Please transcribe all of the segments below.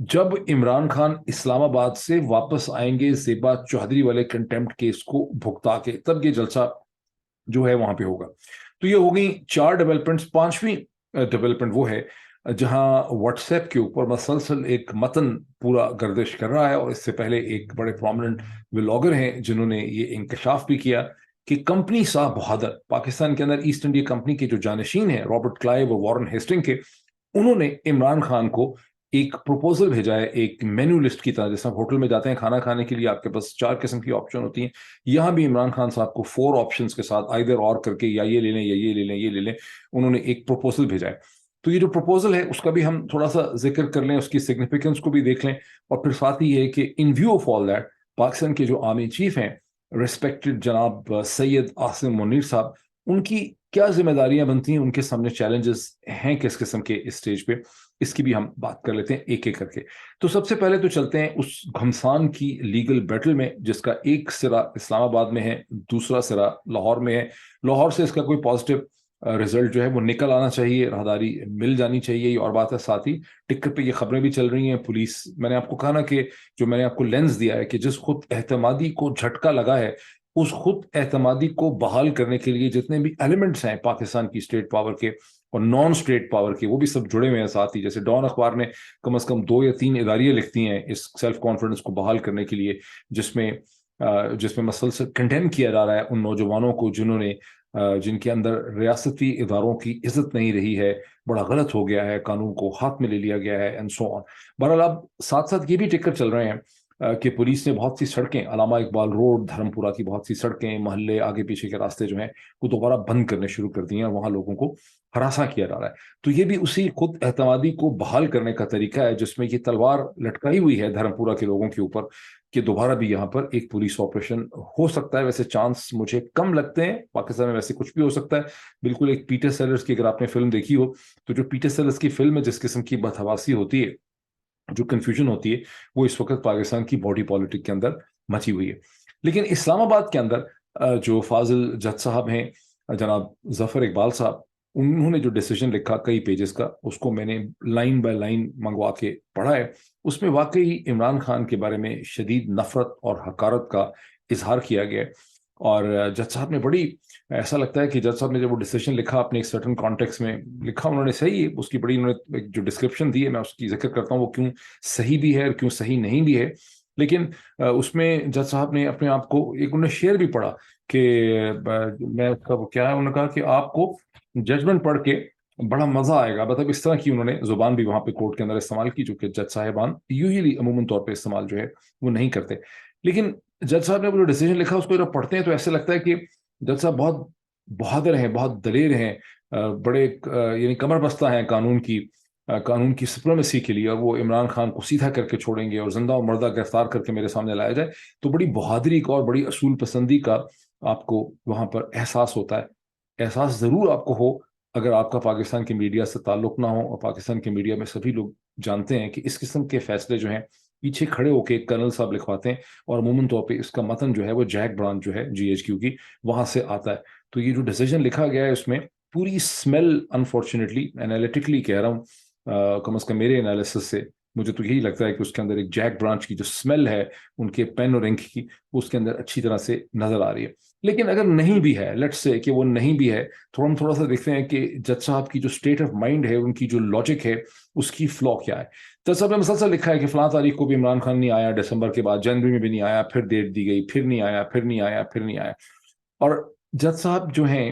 جب عمران خان اسلام آباد سے واپس آئیں گے زیبا چودھری والے کنٹمپٹ کیس کو بھگتا کے، تب یہ جلسہ جو ہے وہاں پہ ہوگا۔ تو یہ ہو گئی 4 ڈیولپمنٹس۔ 5ویں ڈیولپمنٹ وہ ہے جہاں واٹس ایپ کے اوپر مسلسل ایک متن پورا گردش کر رہا ہے، اور اس سے پہلے ایک بڑے پرومیننٹ ولاگر ہیں جنہوں نے یہ انکشاف بھی کیا کہ کمپنی صاحب بہادر پاکستان کے اندر ایسٹ انڈیا کمپنی کے جو جانشین ہیں رابرٹ کلائیو اور وارن ہیسٹنگ کے، انہوں نے عمران خان کو ایک پروپوزل بھیجا ہے، ایک مینو لسٹ کی طرح، جیسے ہوٹل میں جاتے ہیں کھانا کھانے کے لیے آپ کے پاس 4 قسم کی آپشن ہوتی ہیں، یہاں بھی عمران خان صاحب کو 4 آپشنز کے ساتھ آئیدر اور کر کے یا یہ لے لیں یا یہ لے لیں یہ لے لیں، انہوں نے ایک پروپوزل بھیجا ہے۔ تو یہ جو پروپوزل ہے اس کا بھی ہم تھوڑا سا ذکر کر لیں، اس کی سگنیفیکنس کو بھی دیکھ لیں، اور پھر ساتھ ہی یہ کہ in view of all that Pakistan کے جو آرمی چیف ہیں ریسپیکٹڈ جناب سید عاصم منیر صاحب، ان کی کیا ذمہ داریاں بنتی ہیں، ان کے سامنے چیلنجز ہیں کس قسم کے اس سٹیج پہ، اس کی بھی ہم بات کر لیتے ہیں ایک ایک کر کے۔ تو سب سے پہلے تو چلتے ہیں اس گھمسان کی لیگل بیٹل میں، جس کا ایک سرا اسلام آباد میں ہے، دوسرا سرا لاہور میں ہے۔ لاہور سے اس کا کوئی پازیٹیو رزلٹ جو ہے وہ نکل آنا چاہیے، راہداری مل جانی چاہیے، یہ اور بات ہے۔ ساتھ ہی ٹکٹ پہ یہ خبریں بھی چل رہی ہیں، پولیس، میں نے آپ کو کہا نا کہ جو میں نے آپ کو لینس دیا ہے کہ جس خود اعتمادی کو جھٹکا لگا ہے، اس خود اعتمادی کو بحال کرنے کے لیے جتنے بھی ایلیمنٹس ہیں پاکستان کی اسٹیٹ پاور کے اور نان اسٹیٹ پاور کے، وہ بھی سب جڑے ہوئے ہیں ساتھ ہی۔ جیسے ڈان اخبار نے کم از کم 2 یا 3 اداریاں لکھتی ہیں اس سیلف کانفیڈنس کو بحال کرنے کے لیے، جس میں مسلسل کنڈیم کیا جا رہا ہے ان نوجوانوں کو جنہوں نے جن کے اندر ریاستی اداروں کی عزت نہیں رہی ہے، بڑا غلط ہو گیا ہے، قانون کو ہاتھ میں لے لیا گیا ہے اینڈ سو آن۔ بہرحال اب ساتھ ساتھ یہ بھی ٹکر چل رہے ہیں کہ پولیس نے بہت سی سڑکیں، علامہ اقبال روڈ، دھرم پورہ کی بہت سی سڑکیں، محلے، آگے پیچھے کے راستے جو ہیں وہ دوبارہ بند کرنے شروع کر دیے ہیں، اور وہاں لوگوں کو ہراساں کیا جا رہا ہے۔ تو یہ بھی اسی خود اعتمادی کو بحال کرنے کا طریقہ ہے جس میں یہ تلوار لٹکائی ہوئی ہے دھرم پورہ کے لوگوں کے اوپر کہ دوبارہ بھی یہاں پر ایک پولیس آپریشن ہو سکتا ہے۔ ویسے چانس مجھے کم لگتے ہیں، پاکستان میں ویسے کچھ بھی ہو سکتا ہے، بالکل ایک پیٹر سیلرز کی اگر آپ نے فلم دیکھی ہو تو جو پیٹر سیلرز کی فلم میں جس قسم کی بدحواسی ہوتی ہے، جو کنفیوژن ہوتی ہے، وہ اس وقت پاکستان کی باڈی پالیٹک کے اندر مچی ہوئی ہے۔ لیکن اسلام آباد کے اندر جو فاضل جج صاحب ہیں، جناب ظفر اقبال صاحب، انہوں نے جو ڈیسیجن لکھا کئی پیجز کا، اس کو میں نے لائن بائی لائن منگوا کے پڑھا ہے۔ اس میں واقعی عمران خان کے بارے میں شدید نفرت اور حقارت کا اظہار کیا گیا ہے، اور جج صاحب نے بڑی، ایسا لگتا ہے کہ جج صاحب نے جب وہ ڈیسیجن لکھا اپنے ایک سرٹن کانٹیکس میں لکھا، انہوں نے صحیح اس کی بڑی، انہوں نے جو ڈسکرپشن دی ہے میں اس کی ذکر کرتا ہوں، وہ کیوں صحیح بھی ہے اور کیوں صحیح نہیں بھی ہے۔ لیکن اس میں جج صاحب نے اپنے آپ کو ایک، انہوں نے شعر بھی پڑھا کہ میں اس کا وہ کیا ہے، انہوں نے کہا کہ آپ کو ججمنٹ پڑھ کے بڑا مزہ آئے گا، مطلب اس طرح کی انہوں نے زبان بھی وہاں پہ کورٹ کے اندر استعمال کی، جو کہ جج صاحبان یوزلی عموماً طور پہ استعمال جو ہے وہ نہیں کرتے۔ لیکن جج صاحب نے وہ جو ڈیسیجن لکھا اس کو جب پڑھتے ہیں تو ایسے لگتا ہے کہ جج صاحب بہت بہادر ہیں، بہت دلیر ہیں، بڑے یعنی کمر بستہ ہیں قانون کی سپریمیسی کے لیے، اور وہ عمران خان کو سیدھا کر کے چھوڑیں گے اور زندہ و مردہ گرفتار کر کے میرے سامنے لایا جائے۔ تو بڑی بہادری کا اور بڑی اصول پسندی کا آپ کو وہاں پر احساس ہوتا ہے۔ احساس ضرور آپ کو ہو اگر آپ کا پاکستان کے میڈیا سے تعلق نہ ہو، اور پاکستان کے میڈیا میں سبھی لوگ جانتے ہیں کہ اس قسم کے فیصلے جو ہیں پیچھے کھڑے ہو کے کرنل صاحب لکھواتے ہیں، اور عموماً طور پہ اس کا متن جو ہے وہ جیک برانچ جو ہے GHQ کی، وہاں سے آتا ہے۔ تو یہ جو ڈیسیجن لکھا گیا ہے اس میں پوری اسمیل، انفارچونیٹلی انالیٹکلی کہہ رہا ہوں، کم از کم میرے انالیسس سے مجھے تو یہی لگتا ہے کہ اس کے اندر ایک جیک برانچ کی جو اسمیل ہے ان کے پین اور انک کی، وہ اس کے اندر اچھی طرح سے نظر آ رہی ہے۔ لیکن اگر نہیں بھی ہے، لیٹس سے کہ وہ نہیں بھی ہے، ہم تھوڑا سا دیکھتے ہیں کہ جج صاحب کی جو اسٹیٹ آف مائنڈ ہے، ان کی جو لاجک ہے، اس کی فلو کیا ہے۔ جج صاحب نے مسلسل لکھا ہے کہ فلاں تاریخ کو بھی عمران خان نہیں آیا، دسمبر کے بعد جنوری میں بھی نہیں آیا، پھر ڈیٹ دی گئی، پھر نہیں آیا، پھر نہیں آیا، پھر نہیں آیا۔ اور جج صاحب جو ہیں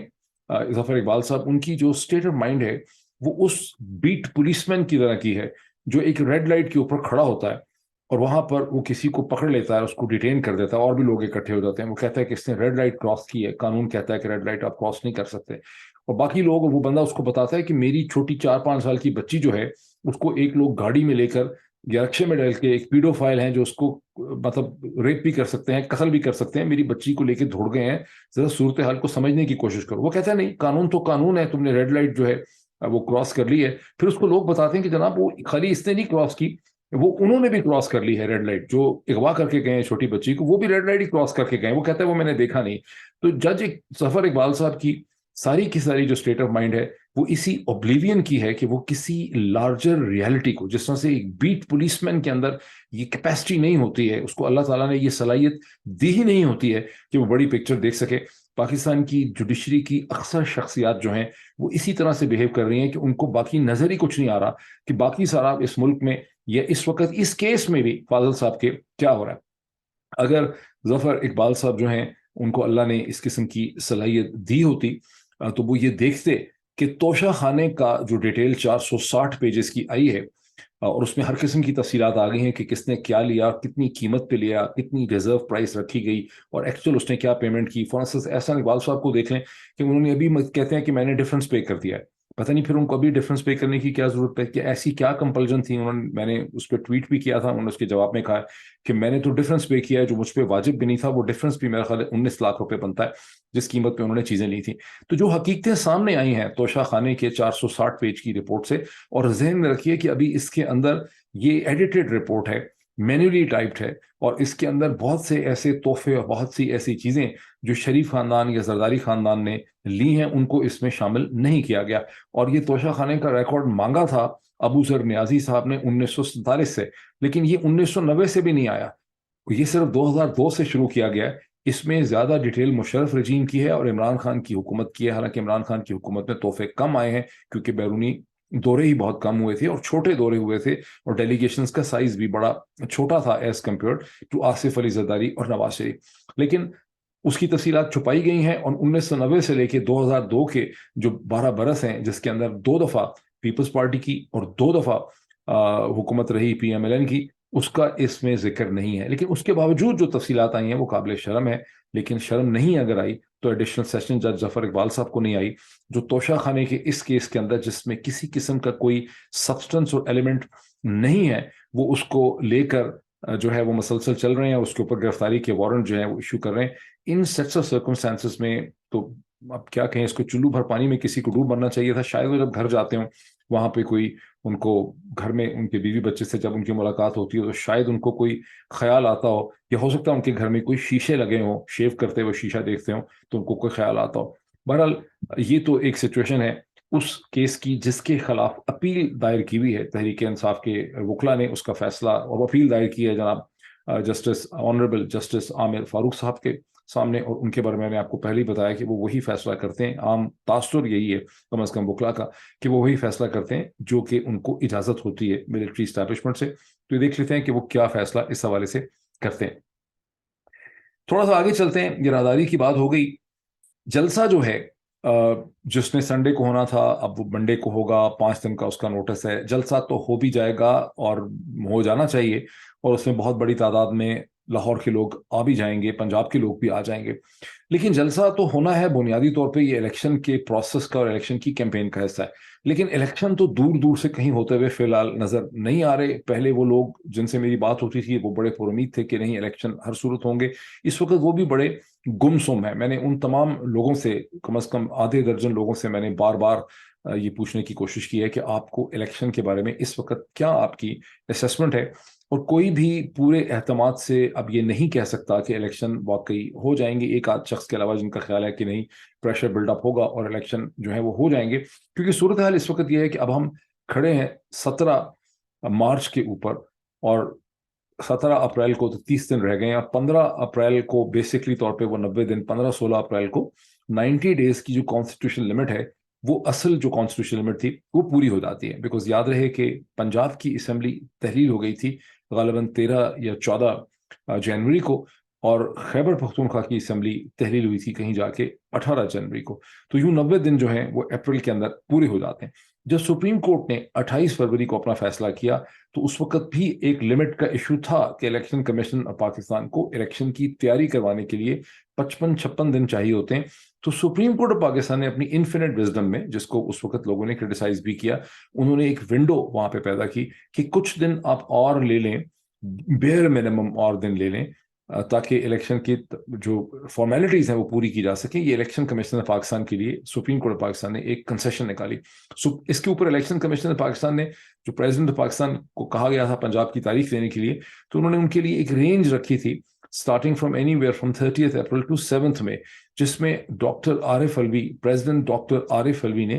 ظفر اقبال صاحب، ان کی جو اسٹیٹ آف مائنڈ ہے وہ اس بیٹ پولیس مین کی طرح کی ہے جو ایک ریڈ لائٹ کے اوپر کھڑا ہوتا ہے اور وہاں پر وہ کسی کو پکڑ لیتا ہے، اس کو ڈیٹین کر دیتا ہے، اور بھی لوگ اکٹھے ہو جاتے ہیں، وہ کہتا ہے کہ اس نے ریڈ لائٹ کراس کی ہے، قانون کہتا ہے کہ ریڈ لائٹ آپ کراس نہیں کر سکتے، اور باقی لوگ، وہ بندہ اس کو بتاتا ہے کہ میری چھوٹی 4-5 سال کی بچی جو ہے اس کو ایک لوگ گاڑی میں لے کر یا رکشے میں ڈال کے، ایک پیڈو فائل ہیں جو اس کو مطلب ریپ بھی کر سکتے ہیں، قتل بھی کر سکتے ہیں، میری بچی کو لے کے دوڑ گئے ہیں، ذرا صورتحال کو سمجھنے کی کوشش کرو۔ وہ کہتا ہے نہیں، قانون تو قانون ہے، تم نے ریڈ لائٹ جو ہے وہ کراس کر لی ہے۔ پھر اس کو لوگ بتاتے ہیں کہ جناب وہ خالی اس نے نہیں کراس کی، وہ انہوں نے بھی کراس کر لی ہے ریڈ لائٹ، جو اغوا کر کے گئے ہیں چھوٹی بچی کو، وہ بھی ریڈ لائٹ ہی کراس کر کے گئے، وہ کہتا ہے وہ میں نے دیکھا نہیں۔ تو جج ظفر اقبال صاحب کی ساری جو اسٹیٹ آف مائنڈ ہے وہ اسی اوبلیوین کی ہے کہ وہ کسی لارجر ریالٹی کو، جس طرح سے ایک بیٹ پولیس مین کے اندر یہ کیپیسٹی نہیں ہوتی ہے، اس کو اللہ تعالیٰ نے یہ صلاحیت دی ہی نہیں ہوتی ہے کہ وہ بڑی پکچر دیکھ سکے. پاکستان کی جوڈیشری کی اکثر شخصیات جو ہیں وہ اسی طرح سے بہیو کر رہی ہیں کہ ان کو باقی نظر ہی کچھ نہیں آ رہا کہ باقی سارا اس ملک میں یا اس وقت اس کیس میں بھی فاضل صاحب کے کیا ہو رہا ہے. اگر ظفر اقبال صاحب جو ہیں ان کو اللہ نے اس قسم کی صلاحیت دی ہوتی تو وہ یہ دیکھتے کہ توشہ خانے کا جو ڈیٹیل 460 پیجز کی آئی ہے اور اس میں ہر قسم کی تفصیلات آ گئی ہیں کہ کس نے کیا لیا، کتنی قیمت پہ لیا، کتنی ریزرو پرائس رکھی گئی اور ایکچوئل اس نے کیا پیمنٹ کی. فار انسٹنس احسان اقبال صاحب کو دیکھ لیں کہ انہوں نے ابھی کہتے ہیں کہ میں نے ڈفرنس پے کر دیا ہے. پتہ نہیں پھر ان کو ابھی ڈفرنس پے کرنے کی کیا ضرورت ہے، کہ ایسی کیا کمپلجن تھی. میں نے اس پہ ٹویٹ بھی کیا تھا، انہوں نے اس کے جواب میں کہا کہ میں نے تو ڈفرنس پے کیا ہے جو مجھ پہ واجب بھی نہیں تھا. وہ ڈفرنس بھی میرا خیال ہے 19 لاکھ روپے بنتا ہے جس قیمت پہ انہوں نے چیزیں لی تھیں. تو جو حقیقتیں سامنے آئی ہیں توشہ خانے کے 460 پیج کی رپورٹ سے، اور ذہن میں رکھیے کہ ابھی اس کے اندر یہ ایڈیٹڈ رپورٹ ہے، مینولی ٹائپڈ ہے، اور اس کے اندر بہت سے ایسے تحفے اور بہت سی ایسی چیزیں جو شریف خاندان یا زرداری خاندان نے لی ہیں ان کو اس میں شامل نہیں کیا گیا. اور یہ توشہ خانے کا ریکارڈ مانگا تھا ابو ذر نیازی صاحب نے 1947 سے، لیکن یہ 1990 سے بھی نہیں آیا، یہ صرف 2002 سے شروع کیا گیا ہے. اس میں زیادہ ڈیٹیل مشرف رجیم کی ہے اور عمران خان کی حکومت کی ہے. حالانکہ عمران خان کی حکومت میں تحفے کم آئے ہیں کیونکہ بیرونی دورے ہی بہت کم ہوئے تھے اور چھوٹے دورے ہوئے تھے، اور ڈیلیگیشنز کا سائز بھی بڑا چھوٹا تھا as compared to Asif Ali Zardari اور نواز شریف. لیکن اس کی تفصیلات چھپائی گئی ہیں، اور 1990 سے لے کے 2002 کے جو 12 برس ہیں جس کے اندر 2 دفعہ پیپلز پارٹی کی اور 2 دفعہ حکومت رہی پی ایم ایل این کی، اس کا اس میں ذکر نہیں ہے. لیکن اس کے باوجود جو تفصیلات آئی ہیں وہ قابل شرم ہے. لیکن شرم نہیں اگر آئی تو ایڈیشنل سیشن جج ظفر اقبال صاحب کو نہیں آئی، جو توشہ خانے کے اس کیس کے اندر جس میں کسی قسم کا کوئی سبسٹنس اور ایلیمنٹ نہیں ہے، وہ اس کو لے کر جو ہے وہ مسلسل چل رہے ہیں، اس کے اوپر گرفتاری کے وارنٹ جو ہیں وہ ایشو کر رہے ہیں. ان سیٹس آف سرکمسٹانسز میں تو اب کیا کہیں، اس کو چلو بھر پانی میں کسی کو ڈوب مرنا چاہیے تھا. شاید وہ جب گھر جاتے ہوں وہاں پہ کوئی ان کو گھر میں ان کے بیوی بچے سے جب ان کی ملاقات ہوتی ہے تو شاید ان کو کوئی خیال آتا ہو، یا ہو سکتا ہے ان کے گھر میں کوئی شیشے لگے ہوں، شیو کرتے ہوئے شیشہ دیکھتے ہوں تو ان کو کوئی خیال آتا ہو. بہرحال یہ تو ایک سچویشن ہے اس کیس کی جس کے خلاف اپیل دائر کی ہوئی ہے تحریک انصاف کے وکلا نے. اس کا فیصلہ اور اپیل دائر کی ہے جناب جسٹس آنریبل جسٹس عامر فاروق صاحب کے سامنے، اور ان کے بارے میں نے آپ کو پہلے ہی بتایا کہ وہ وہی فیصلہ کرتے ہیں. عام تاثر یہی ہے کم از کم وکلا کا کہ وہ وہی فیصلہ کرتے ہیں جو کہ ان کو اجازت ہوتی ہے ملٹری اسٹیبلشمنٹ سے. تو یہ دیکھ لیتے ہیں کہ وہ کیا فیصلہ اس حوالے سے کرتے ہیں. تھوڑا سا آگے چلتے ہیں. یہ راہداری کی بات ہو گئی. جلسہ جو ہے جس نے سنڈے کو ہونا تھا اب وہ منڈے کو ہوگا، 5 دن کا اس کا نوٹس ہے. جلسہ تو ہو بھی جائے گا اور ہو جانا چاہیے، اور اس میں بہت بڑی تعداد میں لاہور کے لوگ آ بھی جائیں گے، پنجاب کے لوگ بھی آ جائیں گے. لیکن جلسہ تو ہونا ہے بنیادی طور پہ یہ الیکشن کے پروسیس کا اور الیکشن کی کیمپین کا حصہ ہے. لیکن الیکشن تو دور دور سے کہیں ہوتے ہوئے فی الحال نظر نہیں آ رہے. پہلے وہ لوگ جن سے میری بات ہوتی تھی وہ بڑے پر امید تھے کہ نہیں الیکشن ہر صورت ہوں گے. اس وقت وہ بھی بڑے گم سم ہے. میں نے ان تمام لوگوں سے کم از کم آدھے درجن لوگوں سے میں نے بار بار یہ پوچھنے کی کوشش کی ہے کہ آپ کو الیکشن کے بارے میں اس وقت کیا آپ کی اسیسمنٹ ہے، اور کوئی بھی پورے اعتماد سے اب یہ نہیں کہہ سکتا کہ الیکشن واقعی ہو جائیں گے. ایک آدھ شخص کے علاوہ جن کا خیال ہے کہ نہیں پریشر بلڈ اپ ہوگا اور الیکشن جو ہے وہ ہو جائیں گے. کیونکہ صورتحال اس وقت یہ ہے کہ اب ہم کھڑے ہیں 17 مارچ کے اوپر، اور 17 اپریل کو تو 30 دن رہ گئے ہیں، اور 15 اپریل کو بیسکلی طور پہ وہ 90 دن، 15-16 اپریل کو 90 ڈیز کی جو کانسٹیٹیوشن لمٹ ہے وہ اصل جو کانسٹیٹیوشن لمٹ تھی وہ پوری ہو جاتی ہے. بیکاز یاد رہے کہ پنجاب کی اسمبلی تحلیل ہو گئی تھی غالباً 13 یا 14 جنوری کو، اور خیبر پختونخوا کی اسمبلی تحلیل ہوئی تھی کہیں جا کے 18 جنوری کو. تو یوں 90 دن جو ہیں وہ اپریل کے اندر پورے ہو جاتے ہیں. جب سپریم کورٹ نے 28 فروری کو اپنا فیصلہ کیا تو اس وقت بھی ایک لمٹ کا ایشو تھا کہ الیکشن کمیشن آف پاکستان کو الیکشن کی تیاری کروانے کے لیے 55-56 دن چاہیے ہوتے ہیں. تو سپریم کورٹ آف پاکستان نے اپنی انفینٹ وزڈم میں، جس کو اس وقت لوگوں نے کرٹیسائز بھی کیا، انہوں نے ایک ونڈو وہاں پہ پیدا کی کہ کچھ دن آپ اور لے لیں، بیئر منیمم اور دن لے لیں، تاکہ الیکشن کی جو فارمیلٹیز ہیں وہ پوری کی جا سکیں. یہ الیکشن کمیشن آف پاکستان کے لیے سپریم کورٹ آف پاکستان نے ایک کنسیشن نکالی. اس کے اوپر الیکشن کمیشن آف پاکستان نے جو پریزیڈنٹ آف پاکستان کو کہا گیا تھا پنجاب کی تاریخ دینے کے لیے، تو انہوں نے ان کے لیے ایک رینج رکھی تھی starting from any where from 30 April to 7 مئی، جس میں ڈاکٹر عارف الوی، پریزیڈنٹ ڈاکٹر عارف الوی نے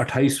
28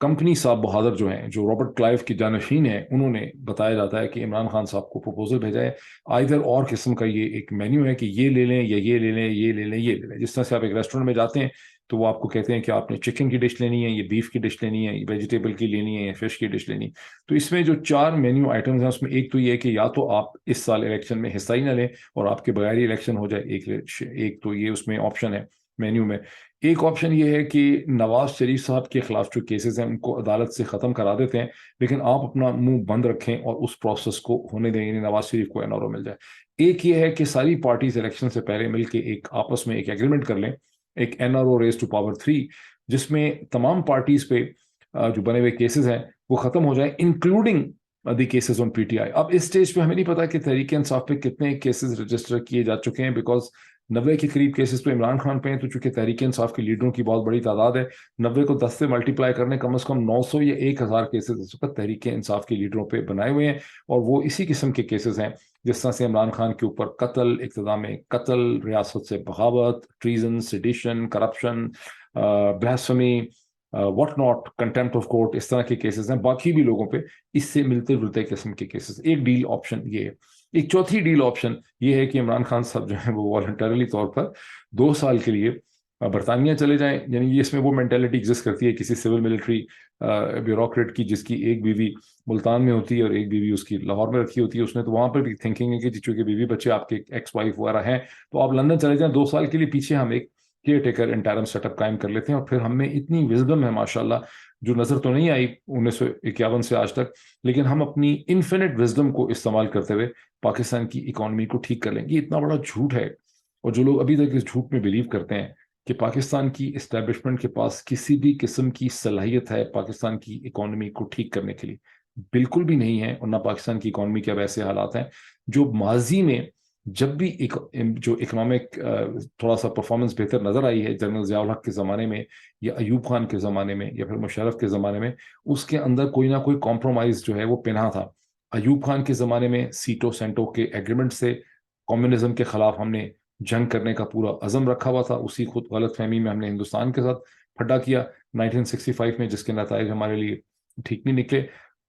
کمپنی صاحب بہادر جو ہیں، جو رابرٹ کلائیو کی جانشین ہیں، انہوں نے بتایا جاتا ہے کہ عمران خان صاحب کو پروپوزل بھیجا ہے آئدر اور قسم کا، یہ ایک مینیو ہے کہ یہ لے لیں یا یہ لے لیں، یہ لے لیں، یہ لے لیں. جس طرح سے آپ ایک ریسٹورینٹ میں جاتے ہیں تو وہ آپ کو کہتے ہیں کہ آپ نے چکن کی ڈش لینی ہے، یہ بیف کی ڈش لینی ہے، یہ ویجیٹیبل کی لینی ہے، یا فش کی ڈش لینی ہے. تو اس میں جو 4 مینیو آئٹمز ہیں، اس میں ایک تو یہ ہے کہ یا تو آپ اس سال الیکشن میں حصہ ہی نہ لیں اور آپ کے بغیر ہی الیکشن ہو جائے. ایک تو یہ اس میں آپشن ہے مینیو میں. ایک آپشن یہ ہے کہ نواز شریف صاحب کے خلاف جو کیسز ہیں ان کو عدالت سے ختم کرا دیتے ہیں، لیکن آپ اپنا منہ بند رکھیں اور اس پروسیس کو ہونے دیں، یعنی نواز شریف کو NRO مل جائے. ایک یہ ہے کہ ساری پارٹیز الیکشن سے پہلے مل کے ایک آپس میں ایک ایگریمنٹ کر لیں، ایک NRO ریز ٹو پاور 3، جس میں تمام پارٹیز پہ جو بنے ہوئے کیسز ہیں وہ ختم ہو جائیں، including the cases on PTI. اب اس سٹیج پہ ہمیں نہیں پتا کہ تحریک انصاف پہ کتنے کیسز رجسٹر کیے جا چکے ہیں، بیکاز 90 کے قریب کیسز تو عمران خان پہ ہیں. تو چونکہ تحریک انصاف کے لیڈروں کی بہت بڑی تعداد ہے، 90 کو 10 سے ملٹیپلائی کرنے کم از کم 900 یا 1000 کیسز اس وقت تحریک انصاف کے لیڈروں پہ بنائے ہوئے ہیں، اور وہ اسی قسم کے کیسز ہیں جس طرح سے عمران خان کے اوپر قتل، اقتداء میں قتل، ریاست سے بغاوت، treason, sedition, corruption, blasphemy, what not, contempt of court, اس طرح کے کیسز ہیں. باقی بھی لوگوں پہ اس سے ملتے جلتے قسم کے کیسز. ایک ڈیل آپشن یہ ہے. ایک چوتھی ڈیل آپشن یہ ہے کہ عمران خان صاحب جو ہیں وہ والنٹرلی طور پر 2 سال کے لیے برطانیہ چلے جائیں. یعنی یہ اس میں وہ مینٹلٹی ایگزسٹ کرتی ہے کسی سول ملٹری بیوروکریٹ کی، جس کی ایک بیوی ملتان میں ہوتی ہے اور ایک بیوی اس کی لاہور میں رکھی ہوتی ہے. اس نے تو وہاں پر بھی تھنکنگ ہے کہ چونکہ بیوی بچے آپ کے ایکس وائف وغیرہ ہیں تو آپ لندن چلے جائیں 2 سال کے لیے، پیچھے ہم ایک caretaker interim setup قائم کر لیتے ہیں. اور پھر ہم میں اتنی وزڈم ہے ماشاءاللہ جو نظر تو نہیں آئی 1951 سے آج تک، لیکن ہم اپنی انفینٹ وزڈم کو استعمال کرتے ہوئے پاکستان کی اکانومی کو ٹھیک کر لیں گے. اتنا بڑا جھوٹ ہے، اور جو لوگ ابھی تک اس جھوٹ میں بلیو کرتے ہیں کہ پاکستان کی اسٹیبلشمنٹ کے پاس کسی بھی قسم کی صلاحیت ہے پاکستان کی اکانومی کو ٹھیک کرنے کے لیے، بالکل بھی نہیں ہے. اور نہ پاکستان کی اکانومی کے اب ایسے حالات ہیں. جو ماضی میں جب بھی جو اکنامک تھوڑا سا پرفارمنس بہتر نظر آئی ہے جنرل ضیاء الحق کے زمانے میں یا ایوب خان کے زمانے میں یا پھر مشرف کے زمانے میں، اس کے اندر کوئی نہ کوئی کمپرومائز جو ہے وہ پنہا تھا. ایوب خان کے زمانے میں سیٹو سینٹو کے ایگریمنٹ سے کمیونزم کے خلاف ہم نے جنگ کرنے کا پورا عزم رکھا ہوا تھا. اسی خود غلط فہمی میں ہم نے ہندوستان کے ساتھ پھڈا کیا 1965 میں، جس کے نتائج ہمارے لیے ٹھیک نہیں نکلے.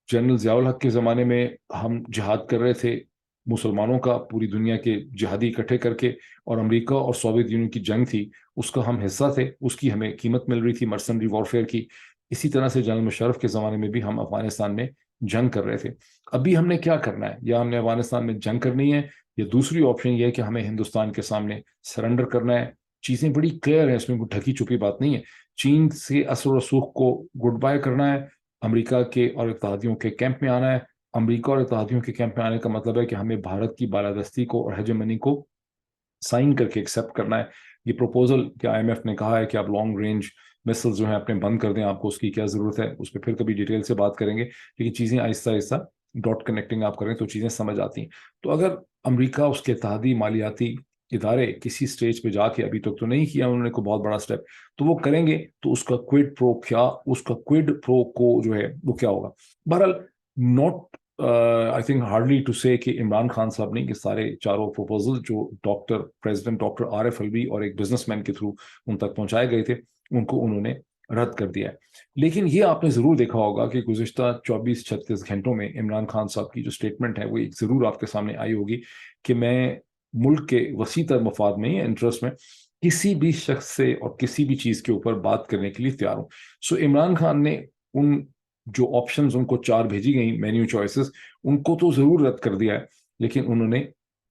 جنرل ضیاء الحق کے زمانے میں ہم جہاد کر رہے تھے مسلمانوں کا، پوری دنیا کے جہادی اکٹھے کر کے، اور امریکہ اور سوویت یونین کی جنگ تھی اس کا ہم حصہ تھے، اس کی ہمیں قیمت مل رہی تھی مرسنری وارفیئر کی. اسی طرح سے جنرل مشرف کے زمانے میں بھی ہم افغانستان میں جنگ کر رہے تھے. ابھی ہم نے کیا کرنا ہے؟ یا ہم نے افغانستان میں جنگ کرنی ہے، یا دوسری آپشن یہ ہے کہ ہمیں ہندوستان کے سامنے سرنڈر کرنا ہے. چیزیں بڑی کلیئر ہیں، اس میں کوئی ڈھکی چھپی بات نہیں ہے. چین سے اثر و رسوخ کو گڈ بائے کرنا ہے، امریکہ کے اور اتحادیوں کے کیمپ میں آنا ہے. امریکہ اور اتحادیوں کے کیمپ میں آنے کا مطلب ہے کہ ہمیں بھارت کی بالادستی کو اور ہیجمنی کو سائن کر کے ایکسیپٹ کرنا ہے. یہ پروپوزل کہ IMF نے کہا ہے کہ آپ لانگ رینج میسل جو ہیں اپنے بند کر دیں، آپ کو اس کی کیا ضرورت ہے، اس پہ پھر کبھی ڈیٹیل سے بات کریں گے. لیکن چیزیں آہستہ آہستہ ڈاٹ کنیکٹنگ آپ کریں تو چیزیں سمجھ آتی ہیں. تو اگر امریکہ، اس کے اتحادی مالیاتی ادارے کسی سٹیج پہ جا کے، ابھی تک تو نہیں کیا انہوں نے کوئی بہت بڑا سٹیپ، تو وہ کریں گے تو اس کا کوئڈ پرو کیا، اس کا کوئڈ پرو کو جو ہے وہ کیا ہوگا. بہرحال not I think hardly to say کہ عمران خان صاحب نے یہ سارے چاروں پروپوزل جو پریزیڈنٹ ڈاکٹر عارف الوی اور ایک بزنس مین کے تھرو ان تک پہنچائے گئے تھے، ان کو انہوں نے رد کر دیا ہے. لیکن یہ آپ نے ضرور دیکھا ہوگا کہ گزشتہ 24-36 گھنٹوں میں عمران خان صاحب کی جو سٹیٹمنٹ ہے وہ ایک ضرور آپ کے سامنے آئی ہوگی کہ میں ملک کے وسیع تر مفاد میں یا انٹرسٹ میں کسی بھی شخص سے اور کسی بھی چیز کے اوپر بات کرنے کے لیے تیار ہوں. سو عمران خان نے ان جو آپشنز ان کو 4 بھیجی گئیں مینیو چوائسز، ان کو تو ضرور رد کر دیا ہے، لیکن انہوں نے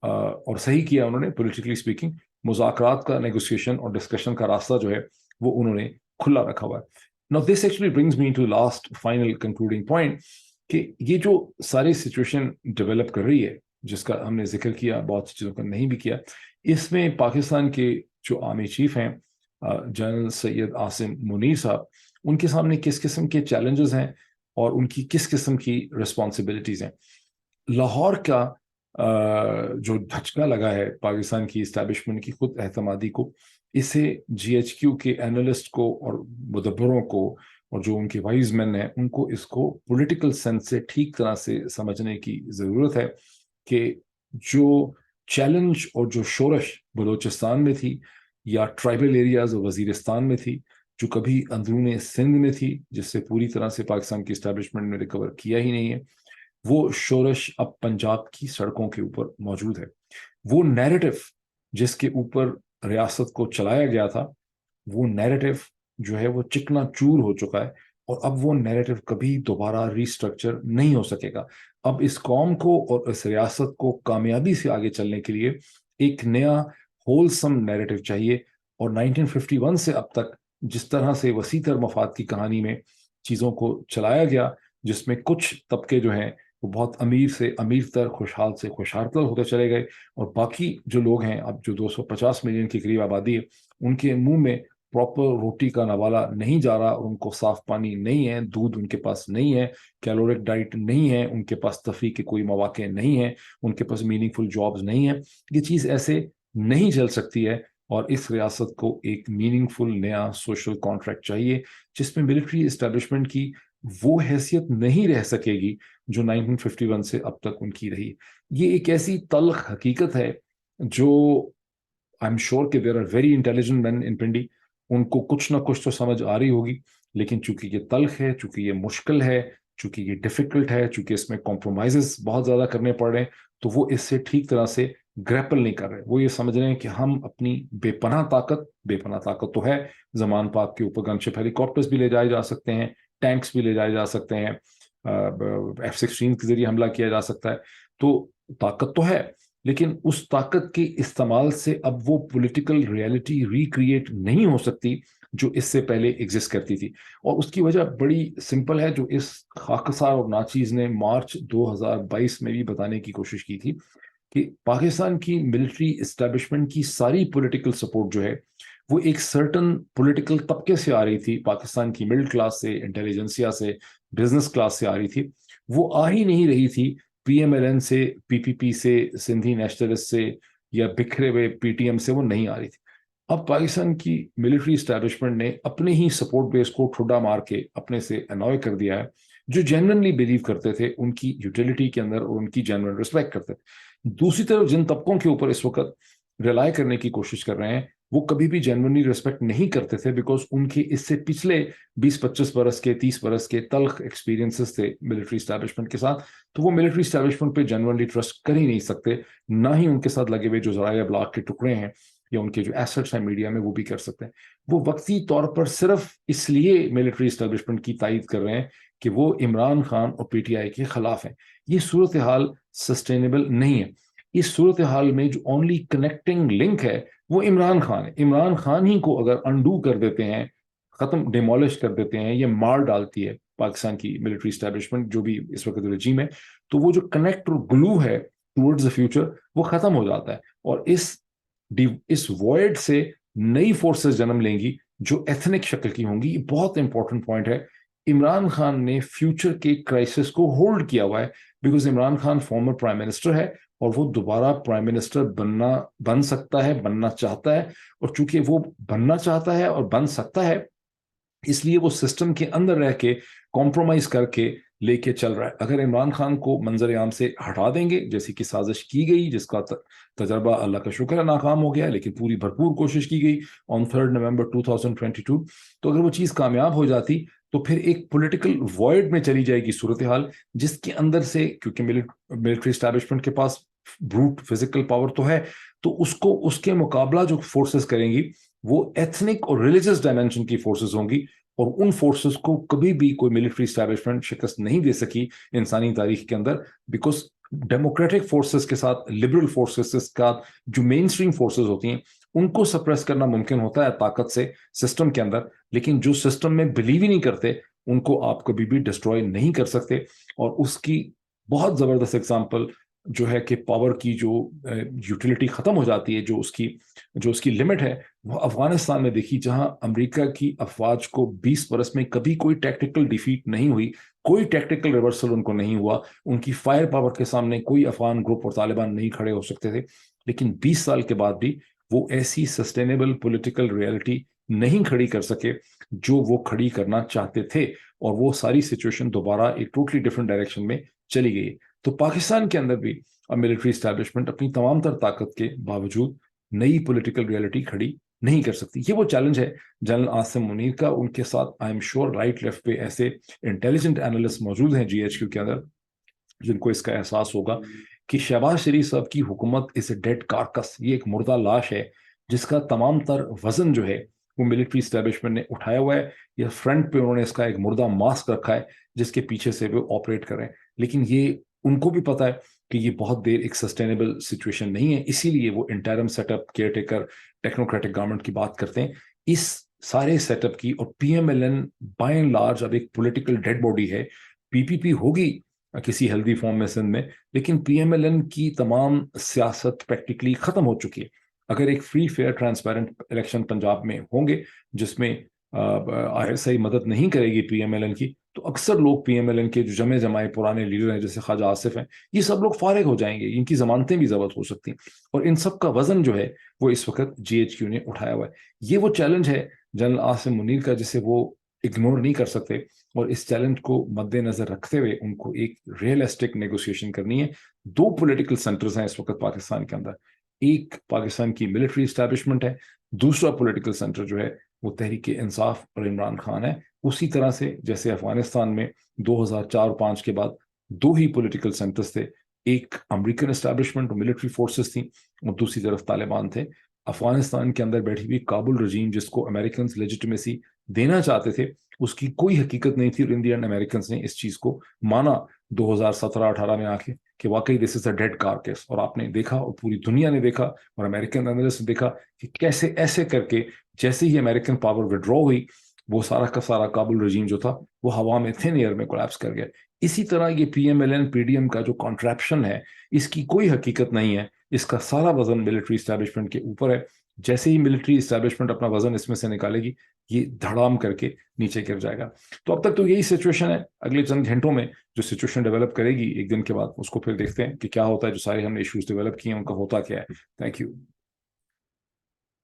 اور صحیح کیا انہوں نے پولیٹیکلی اسپیکنگ، مذاکرات کا، نیگوسیشن اور ڈسکشن کا راستہ جو ہے وہ انہوں نے کھلا رکھا ہوا ہے. Now this actually brings me to last final concluding point کہ یہ جو ساری سچویشن ڈیولپ کر رہی ہے جس کا ہم نے ذکر کیا، بہت سی چیزوں کا نہیں بھی کیا، اس میں پاکستان کے جو آرمی چیف ہیں جنرل سید عاصم منیر صاحب، ان کے سامنے کس قسم کے چیلنجز ہیں اور ان کی کس قسم کی رسپانسبلٹیز ہیں. لاہور کا جو دھچکا لگا ہے پاکستان کی اسٹیبلشمنٹ کی خود اعتمادی کو، اسے GHQ کے اینالسٹ کو اور مدبروں کو اور جو ان کے وائز مین ہیں ان کو اس کو پولیٹیکل سینس سے ٹھیک طرح سے سمجھنے کی ضرورت ہے کہ جو چیلنج اور جو شورش بلوچستان میں تھی یا ٹرائبل ایریاز اور وزیرستان میں تھی جو کبھی اندرون سندھ میں تھی، جس سے پوری طرح سے پاکستان کی اسٹیبلشمنٹ نے ریکور کیا ہی نہیں ہے، وہ شورش اب پنجاب کی سڑکوں کے اوپر موجود ہے۔ وہ نیریٹو جس کے اوپر ریاست کو چلایا گیا تھا، وہ نیریٹو جو ہے وہ چکنا چور ہو چکا ہے، اور اب وہ نیریٹو کبھی دوبارہ ریسٹرکچر نہیں ہو سکے گا۔ اب اس قوم کو اور اس ریاست کو کامیابی سے آگے چلنے کے لیے ایک نیا ہولسم نیریٹو چاہیے، اور 1951 سے اب تک جس طرح سے وسیع تر مفاد کی کہانی میں چیزوں کو چلایا گیا، جس میں کچھ طبقے جو ہیں وہ بہت امیر سے امیر تر، خوشحال سے خوشحال تر ہوتے چلے گئے، اور باقی جو لوگ ہیں، اب جو 250 ملین کے قریب آبادی ہے، ان کے منہ میں پراپر روٹی کا نوالا نہیں جا رہا، اور ان کو صاف پانی نہیں ہے، دودھ ان کے پاس نہیں ہے، کیلورک ڈائٹ نہیں ہے، ان کے پاس تفریح کے کوئی مواقع نہیں ہیں، ان کے پاس میننگ فل جابز نہیں ہیں۔ یہ چیز ایسے نہیں چل سکتی ہے، اور اس ریاست کو ایک میننگ فل نیا سوشل کانٹریکٹ چاہیے، جس میں ملٹری اسٹیبلشمنٹ کی وہ حیثیت نہیں رہ سکے گی جو 1951 سے اب تک ان کی رہی۔ یہ ایک ایسی تلخ حقیقت ہے جو آئی ایم شیور کہ دیر آر ویری انٹیلیجنٹ مین ان پنڈی، ان کو کچھ نہ کچھ تو سمجھ آ رہی ہوگی، لیکن چونکہ یہ تلخ ہے، چونکہ یہ مشکل ہے، چونکہ یہ ڈیفیکلٹ ہے، چونکہ اس میں کمپرومائزز بہت زیادہ کرنے پڑ رہے ہیں، تو وہ اس سے ٹھیک طرح سے گریپل نہیں کر رہے۔ وہ یہ سمجھ رہے ہیں کہ ہم اپنی بے پناہ طاقت تو ہے، زمان پاک کے اوپر گن شپ ہیلی کاپٹرز بھی لے جائے جا سکتے ہیں، ٹینکس بھی لے جائے جا سکتے ہیں، F-16 کے ذریعے حملہ کیا جا سکتا ہے، تو طاقت تو ہے، لیکن اس طاقت کے استعمال سے اب وہ پولیٹیکل ریالٹی ریکریٹ نہیں ہو سکتی جو اس سے پہلے ایگزسٹ کرتی تھی۔ اور اس کی وجہ بڑی سمپل ہے، جو اس خاکسار اور ناچیز نے مارچ 2022 میں بھی بتانے کی کوشش کی تھی، کہ پاکستان کی ملٹری اسٹیبلشمنٹ کی ساری پولیٹیکل سپورٹ جو ہے وہ ایک سرٹن پولیٹیکل طبقے سے آ رہی تھی، پاکستان کی مڈل کلاس سے، انٹیلیجنسیا سے، بزنس کلاس سے آ رہی تھی، وہ آ ہی نہیں رہی تھی پی ایم ایل این سے، پی پی پی سے، سندھی نیشنلسٹ سے، یا بکھرے ہوئے پی ٹی ایم سے وہ نہیں آ رہی تھی۔ اب پاکستان کی ملٹری اسٹیبلشمنٹ نے اپنے ہی سپورٹ بیس کو ٹھڈا مار کے اپنے سے انوائے کر دیا ہے، جو جینرلی بلیو کرتے تھے ان کی یوٹیلٹی کے اندر اور ان کی جینرل رسپیکٹ کرتے تھے۔ دوسری طرف جن طبقوں کے اوپر اس وقت ریلائی کرنے کی کوشش کر رہے ہیں، وہ کبھی بھی جینرلی رسپیکٹ نہیں کرتے تھے، بیکاز ان کے اس سے پچھلے 20-25 برس کے، 30 برس کے تلخ ایکسپیرینسز تھے ملٹری اسٹیبلشمنٹ کے ساتھ، تو وہ ملٹری اسٹیبلشمنٹ پہ جنرلی ٹرسٹ کر ہی نہیں سکتے، نہ ہی ان کے ساتھ لگے ہوئے جو ذرائع ابلاغ کے ٹکڑے ہیں یا ان کے جو ایسٹس ہیں میڈیا میں وہ بھی کر سکتے ہیں۔ وہ وقتی طور پر صرف اس لیے ملٹری اسٹیبلشمنٹ کی تائید کر رہے ہیں کہ وہ عمران خان اور پی ٹی آئی کے خلاف ہیں۔ یہ صورتحال سسٹینیبل نہیں ہے۔ اس صورتحال میں جو اونلی کنیکٹنگ لنک ہے وہ عمران خان ہے۔ عمران خان ہی کو اگر انڈو کر دیتے ہیں، ختم ڈیمولش کر دیتے ہیں، یہ مار ڈالتی ہے پاکستان کی ملٹری اسٹیبلشمنٹ جو بھی اس وقت رجیم ہے، تو وہ جو کنیکٹ اور گلو ہے ٹورڈز دا فیوچر وہ ختم ہو جاتا ہے، اور اس وائڈ سے نئی فورسز جنم لیں گی جو ایتھنک شکل کی ہوں گی۔ یہ بہت امپورٹنٹ پوائنٹ ہے۔ عمران خان نے فیوچر کے کرائسس کو ہولڈ کیا ہوا ہے، because Imran Khan former prime minister ہے، اور وہ دوبارہ پرائم منسٹر بن سکتا ہے، بننا چاہتا ہے، اور چونکہ وہ بننا چاہتا ہے اور بن سکتا ہے، اس لیے وہ سسٹم کے اندر رہ کے کمپرومائز کر کے لے کے چل رہا ہے۔ اگر عمران خان کو منظر عام سے ہٹا دیں گے، جیسی کہ سازش کی گئی، جس کا تجربہ اللہ کا شکر ہے ناکام ہو گیا، لیکن پوری بھرپور کوشش کی گئی آن 3 نومبر 2022، تو اگر وہ چیز کامیاب ہو جاتی تو پھر ایک پولیٹیکل وائڈ میں چلی جائے گی صورتحال، جس کے اندر سے، کیونکہ ملٹری اسٹیبلشمنٹ کے پاس بروٹ فزیکل پاور تو ہے، تو اس کے مقابلہ جو فورسز کریں گی وہ ایتھنک اور ریلیجس ڈائمینشن کی فورسز ہوں گی، اور ان فورسز کو کبھی بھی کوئی ملٹری اسٹیبلشمنٹ شکست نہیں دے سکی انسانی تاریخ کے اندر، بیکاز ڈیموکریٹک فورسز کے ساتھ، لبرل فورسز کے ساتھ جو مین اسٹریم فورسز ہوتی ہیں ان کو سپریس کرنا ممکن ہوتا ہے طاقت سے سسٹم کے اندر، لیکن جو سسٹم میں بلیو ہی نہیں کرتے ان کو آپ کبھی بھی ڈسٹروائے نہیں کر سکتے۔ اور اس کی بہت زبردست اگزامپل جو ہے کہ پاور کی جو یوٹیلٹی ختم ہو جاتی ہے، جو اس کی لمٹ ہے، وہ افغانستان میں دیکھی، جہاں امریکہ کی افواج کو 20 برس میں کبھی کوئی ٹیکٹیکل ڈیفیٹ نہیں ہوئی، کوئی ٹیکٹیکل ریورسل ان کو نہیں ہوا، ان کی فائر پاور کے سامنے کوئی افغان گروپ اور طالبان نہیں کھڑے ہو سکتے تھے، لیکن 20 سال کے بعد بھی وہ ایسی سسٹینیبل پولیٹیکل ریالٹی نہیں کھڑی کر سکے جو وہ کھڑی کرنا چاہتے تھے، اور وہ ساری سچویشن دوبارہ ایک ٹوٹلی ڈفرنٹ ڈائریکشن میں چلی گئی۔ تو پاکستان کے اندر بھی اب ملٹری اسٹیبلشمنٹ اپنی تمام تر طاقت کے باوجود نئی پولیٹیکل ریالٹی کھڑی نہیں کر سکتی. یہ وہ چیلنج ہے جنرل عاصم منیر کا. ان کے ساتھ I am sure right left پہ ایسے انٹیلیجنٹ اینالسٹ موجود ہیں جی ایچ کیو کے اندر جن کو اس کا احساس ہوگا کہ شہباز شریف صاحب کی حکومت از اے ڈیڈ کارکس. یہ ایک مردہ لاش ہے جس کا تمام تر وزن جو ہے وہ ملٹری اسٹیبلشمنٹ نے اٹھایا ہوا ہے. یا فرنٹ پہ انہوں نے اس کا ایک مردہ ماسک رکھا ہے جس کے پیچھے سے وہ آپریٹ کر رہے ہیں. لیکن یہ ان کو بھی پتا ہے کہ یہ بہت دیر ایک سسٹینیبل سچویشن نہیں ہے. اسی لیے وہ interim setup caretaker technocratic government کی بات کرتے ہیں. اس سارے سیٹ اپ کی اور P M L N by and large اب ایک پولیٹیکل ڈیڈ باڈی ہے. پی پی پی ہوگی کسی ہیلدی فارم میں سندھ میں, لیکن پی ایم ایل این کی تمام سیاست پریکٹیکلی ختم ہو چکی ہے. اگر ایک free fair transparent election Punjab میں ہوں گے جس میں آئی ایس آئی مدد نہیں کرے گی پی ایم ایل این کی, تو اکثر لوگ پی ایم ایل این کے جو جمع جمائے پرانے لیڈر ہیں جیسے خواجہ آصف ہیں, یہ سب لوگ فارغ ہو جائیں گے. ان کی ضمانتیں بھی ضبط ہو سکتی ہیں. اور ان سب کا وزن جو ہے وہ اس وقت جی ایچ کیو نے اٹھایا ہوا ہے. یہ وہ چیلنج ہے جنرل عاصم منیر کا جسے وہ اگنور نہیں کر سکتے. اور اس چیلنج کو مد نظر رکھتے ہوئے ان کو ایک ریئلسٹک نیگوسیشن کرنی ہے. دو پولیٹیکل سینٹرز ہیں اس وقت پاکستان کے اندر. ایک پاکستان کی ملٹری اسٹیبلشمنٹ ہے, دوسرا پولیٹیکل سینٹر جو ہے وہ تحریک انصاف اور عمران خان ہے. اسی طرح سے جیسے افغانستان میں 2004-05 کے بعد دو ہی پولیٹیکل سینٹرز تھے, ایک امریکن اسٹیبلشمنٹ اور ملٹری فورسز تھیں اور دوسری طرف طالبان تھے. افغانستان کے اندر بیٹھی ہوئی کابل رجیم جس کو امریکنز لیجیٹمیسی دینا چاہتے تھے, اس کی کوئی حقیقت نہیں تھی. اور انڈین امریکنز نے اس چیز کو مانا 2017-18 میں آ کے کہ واقعی دس از اے ڈیڈ کارکیس. اور آپ نے دیکھا اور پوری دنیا نے دیکھا اور امریکن اینالسٹ نے دیکھا کہ کیسے ایسے کر کے جیسے ہی امریکن پاور وڈرا ہوئی وہ سارا کا سارا کابل رجیم جو تھا وہ ہوا میں تھن ایئر میں کولیپس کر گیا. اسی طرح یہ P M L N P D M کا جو کانٹریپشن ہے اس کی کوئی حقیقت نہیں ہے. اس کا سارا وزن ملٹری اسٹیبلشمنٹ کے اوپر ہے. جیسے ہی ملٹری اسٹیبلشمنٹ اپنا وزن اس میں سے نکالے گی یہ دھڑام کر کے نیچے گر جائے گا. تو اب تک تو یہی سچویشن ہے. اگلے چند گھنٹوں میں جو سچویشن ڈیولپ کرے گی ایک دن کے بعد اس کو پھر دیکھتے ہیں کہ کیا ہوتا ہے. جو سارے ہم نے ایشوز ڈیولپ کیے ہیں ان کا ہوتا کیا ہے. Thank you.